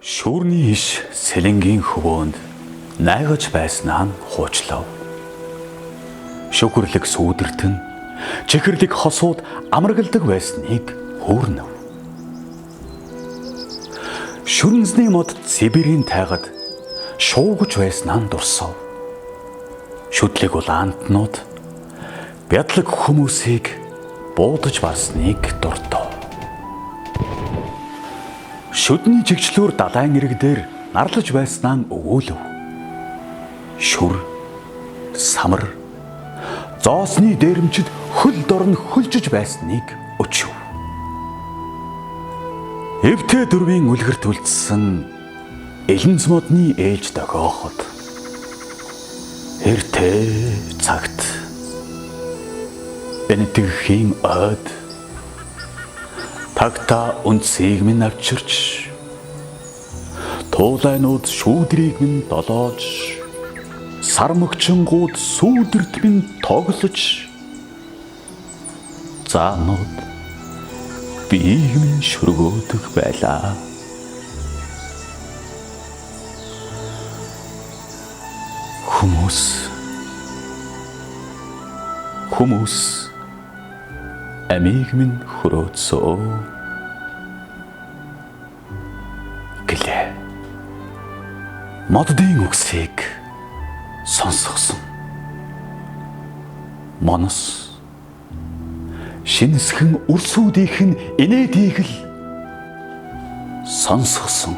Шүүрний иш сэлэнгийн хөвөөнд найгаж байснаа нь хуучлав. Шүгэрлэг сүүдэртэн чихэрлэг хосууд амрагалдаг байсныг хөөрнөв. Шүрэнзний мод Сибирийн тайгад шуугж байснаа нь дурсав. Шүтлэг улаантнууд бядлаг хүмүүсийг буудаж барсныг дурдав. Шүдний жигчлүүр далайн ирэг дээр нарлаж байснаа өгөөлөв. Шүр, самар, зоосны дээрэмчид хөл дорн хөлжиж байсныг өчөв. Эвтэй дөрвийн үлгэрт үлдсэн элэнз модны ээж дохиоход эртээ цагт энэтхэхийн ойд тагта үнцийг минь авчирч туулайнууд шүүдрийг минь долоож сармөгчингууд сүүдэрт минь тоглож заанууд биеийг минь шүргөөдөг байлаа. Хүмүүс амийг минь хөрөөцөө гэлээ. Моддын үгсийг сонсгосон. Монос шинэсхэн үрсүүдийнх нь инээдийг л сонсгосон.